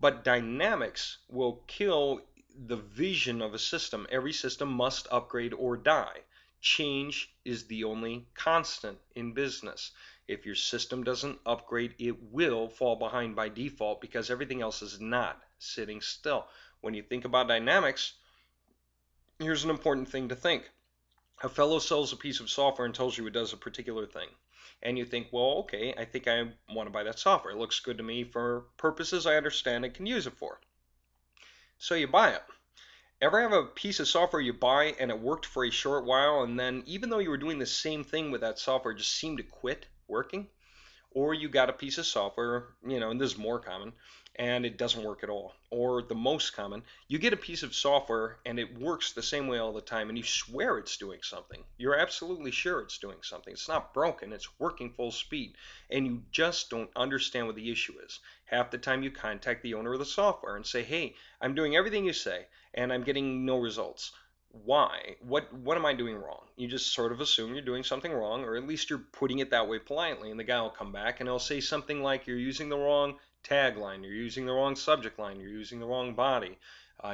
But dynamics will kill the vision of a system. Every system must upgrade or die. Change is the only constant in business. If your system doesn't upgrade, it will fall behind by default because everything else is not sitting still. When you think about dynamics, here's an important thing to think. A fellow sells a piece of software and tells you it does a particular thing. And you think, well, okay, I think I want to buy that software. It looks good to me for purposes I understand and can use it for. So you buy it. Ever have a piece of software you buy and it worked for a short while, and then even though you were doing the same thing with that software, it just seemed to quit working? Or you got a piece of software, and this is more common, and it doesn't work at all. Or the most common, you get a piece of software and it works the same way all the time, and you swear it's doing something. You're absolutely sure it's doing something. It's not broken, it's working full speed, and you just don't understand what the issue is. Half the time you contact the owner of the software and say, hey, I'm doing everything you say, and I'm getting no results. Why? What am I doing wrong? You just sort of assume you're doing something wrong, or at least you're putting it that way politely, and the guy will come back and he'll say something like, you're using the wrong tagline, you're using the wrong subject line, you're using the wrong body,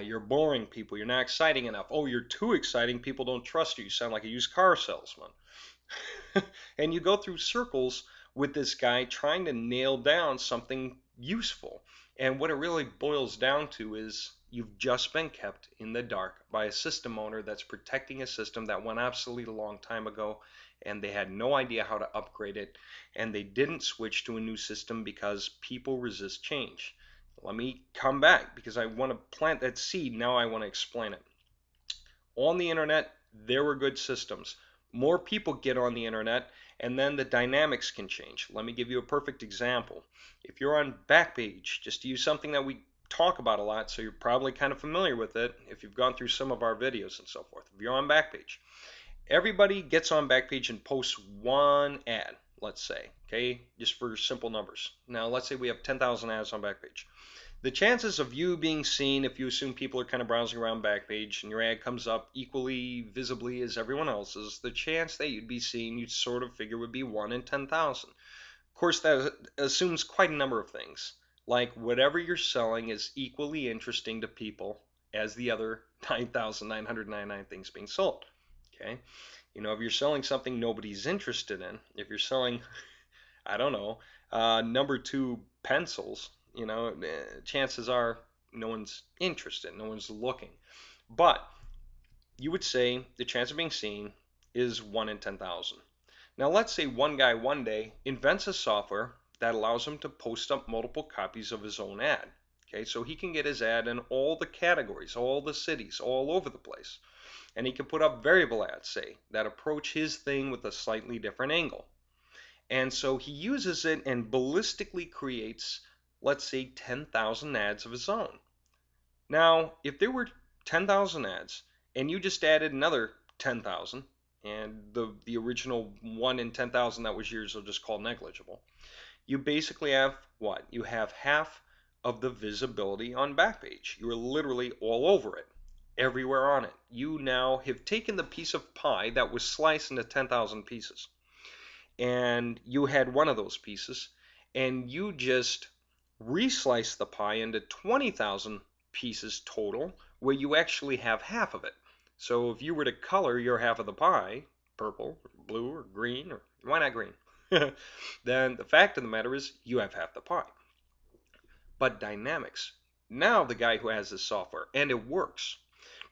you're boring people, you're not exciting enough, oh, you're too exciting, people don't trust you, you sound like a used car salesman. And you go through circles with this guy trying to nail down something useful. And what it really boils down to is you've just been kept in the dark by a system owner that's protecting a system that went obsolete a long time ago, and they had no idea how to upgrade it, and they didn't switch to a new system because people resist change. Let me come back because I want to plant that seed. Now I want to explain it. On the internet, there were good systems. More people get on the internet, and then the dynamics can change. Let me give you a perfect example. If you're on Backpage, just to use something that we talk about a lot, so you're probably kind of familiar with it if you've gone through some of our videos and so forth. If you're on Backpage, everybody gets on Backpage and posts one ad, let's say, okay, just for simple numbers. Now, let's say we have 10,000 ads on Backpage. The chances of you being seen, if you assume people are kind of browsing around Backpage and your ad comes up equally visibly as everyone else's, the chance that you'd be seen, you'd sort of figure would be 1 in 10,000. Of course, that assumes quite a number of things, like whatever you're selling is equally interesting to people as the other 9,999 things being sold. Okay, if you're selling something nobody's interested in, if you're selling, I don't know, number 2 pencils, chances are no one's interested, no one's looking. But you would say the chance of being seen is 1 in 10,000. Now let's say one guy one day invents a software that allows him to post up multiple copies of his own ad. Okay, so he can get his ad in all the categories, all the cities, all over the place. And he can put up variable ads, say, that approach his thing with a slightly different angle. And so he uses it and ballistically creates, let's say, 10,000 ads of his own. Now, if there were 10,000 ads and you just added another 10,000, and the original 1 in 10,000 that was yours will just call negligible, you basically have what? You have half of the visibility on Backpage. You're literally all over it, everywhere on it. You now have taken the piece of pie that was sliced into 10,000 pieces, and you had one of those pieces, and you just reslice the pie into 20,000 pieces total, where you actually have half of it. So if you were to color your half of the pie, purple, or blue, or green, or why not green? Then the fact of the matter is you have half the pie. But dynamics, now the guy who has this software, and it works,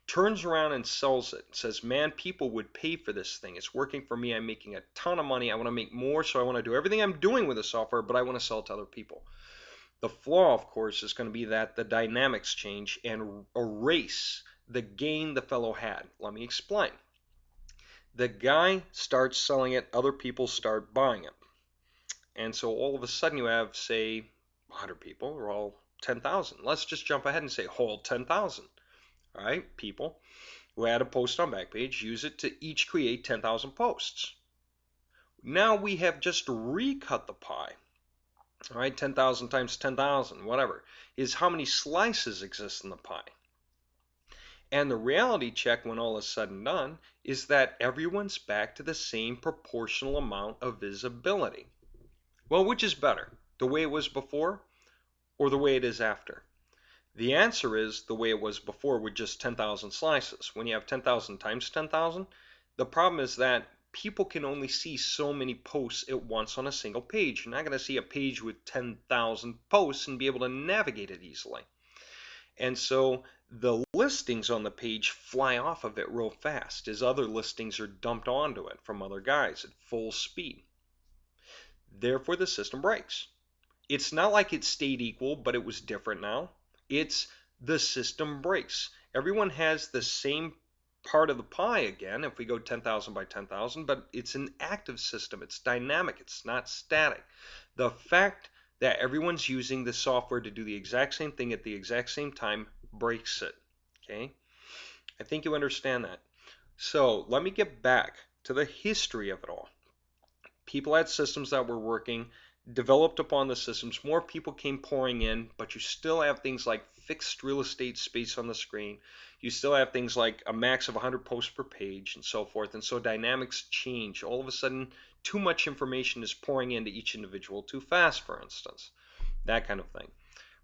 turns around and sells it, says, man, people would pay for this thing. It's working for me. I'm making a ton of money. I want to make more, so I want to do everything I'm doing with the software, but I want to sell it to other people. The flaw, of course, is going to be that the dynamics change and erase the gain the fellow had. Let me explain. The guy starts selling it, other people start buying it. And so all of a sudden you have, say, 100 people, or all 10,000. Let's just jump ahead and say whole 10,000. All right, people who had a post on Backpage use it to each create 10,000 posts. Now we have just recut the pie. All right, 10,000 times 10,000, whatever, is how many slices exist in the pie. And the reality check, when all is said and done, is that everyone's back to the same proportional amount of visibility. Well, which is better, the way it was before or the way it is after? The answer is the way it was before with just 10,000 slices. When you have 10,000 times 10,000, the problem is that people can only see so many posts at once on a single page. You're not going to see a page with 10,000 posts and be able to navigate it easily. And so the listings on the page fly off of it real fast as other listings are dumped onto it from other guys at full speed. Therefore, the system breaks. It's not like it stayed equal, but it was different now. It's the system breaks. Everyone has the same part of the pie again if we go 10,000 by 10,000, but it's an active system. It's dynamic. It's not static. The fact that everyone's using the software to do the exact same thing at the exact same time breaks it. Okay? I think you understand that. So let me get back to the history of it all. People had systems that were working, developed upon the systems, more people came pouring in, but you still have things like fixed real estate space on the screen. You still have things like a max of 100 posts per page and so forth. And so dynamics change. All of a sudden, too much information is pouring into each individual too fast, for instance. That kind of thing.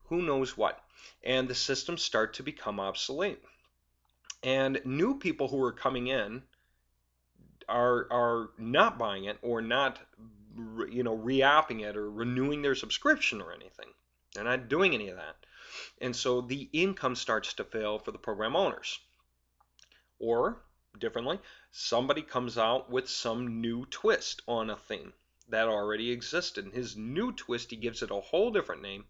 Who knows what? And the systems start to become obsolete. And new people who are coming in are not buying it or not re-apping it or renewing their subscription or anything. They're not doing any of that. And so the income starts to fail for the program owners. Or differently, somebody comes out with some new twist on a thing that already existed. And his new twist, he gives it a whole different name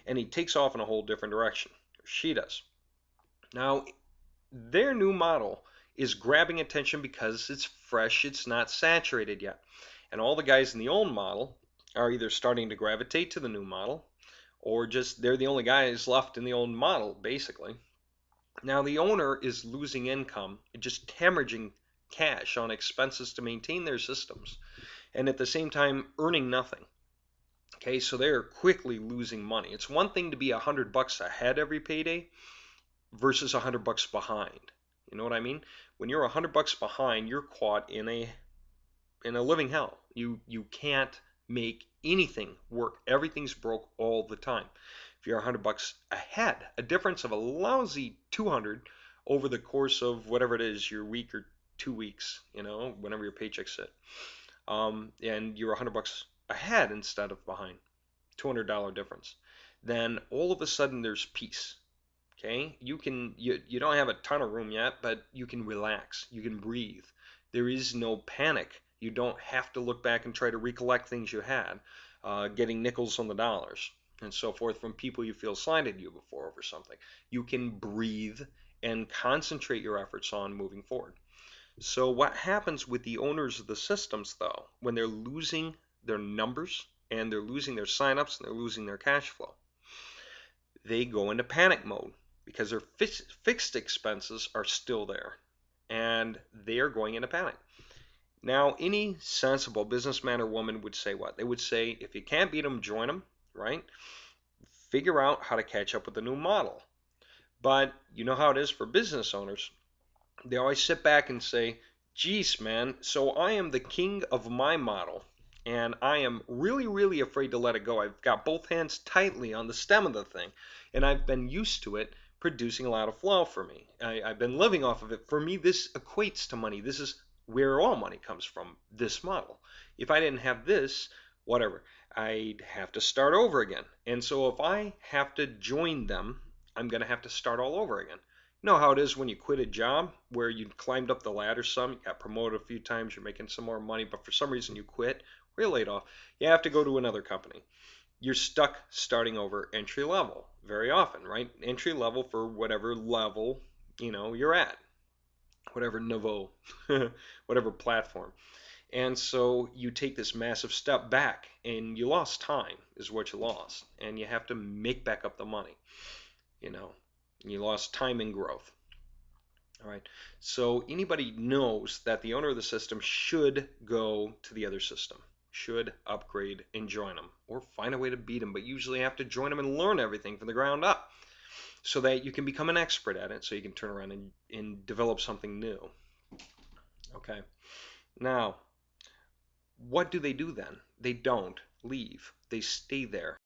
and he takes off in a whole different direction. She does. Now, their new model is grabbing attention because it's fresh, it's not saturated yet. And all the guys in the old model are either starting to gravitate to the new model or just they're the only guys left in the old model, basically. Now the owner is losing income, just hemorrhaging cash on expenses to maintain their systems, and at the same time earning nothing. Okay, so they are quickly losing money. It's one thing to be $100 ahead every payday versus $100 behind. You know what I mean? When you're $100 behind, you're caught in a living hell. You can't make anything work. Everything's broke all the time. If you're $100 ahead, a difference of a lousy 200 over the course of whatever it is, your week or 2 weeks, whenever your paychecks hit, and you're $100 ahead instead of behind, $200 difference, then all of a sudden there's peace. Okay, you don't have a ton of room yet, but you can relax, you can breathe. There is no panic. You don't have to look back and try to recollect things you had, getting nickels on the dollars and so forth from people you feel slighted you before over something. You can breathe and concentrate your efforts on moving forward. So what happens with the owners of the systems, though, when they're losing their numbers and they're losing their signups and they're losing their cash flow? They go into panic mode because their fixed expenses are still there and they are going into panic. Now, any sensible businessman or woman would say what? They would say, if you can't beat them, join them, right? Figure out how to catch up with the new model. But you know how it is for business owners. They always sit back and say, geez, man, so I am the king of my model. And I am really, really afraid to let it go. I've got both hands tightly on the stem of the thing. And I've been used to it producing a lot of flow for me. I've been living off of it. For me, this equates to money. This is where all money comes from, this model. If I didn't have this, whatever, I'd have to start over again. And so if I have to join them, I'm going to have to start all over again. You know how it is when you quit a job where you climbed up the ladder some, you got promoted a few times, you're making some more money, but for some reason you quit, or you're laid off, you have to go to another company. You're stuck starting over entry level very often, right? Entry level for whatever level, you're at, whatever niveau, whatever platform. And so you take this massive step back and you lost time is what you lost. And you have to make back up the money, you lost time and growth. All right. So anybody knows that the owner of the system should go to the other system, should upgrade and join them, or find a way to beat them, but usually have to join them and learn everything from the ground up so that you can become an expert at it, so you can turn around and develop something new. Okay. Now, what do they do then? They don't leave. They stay there.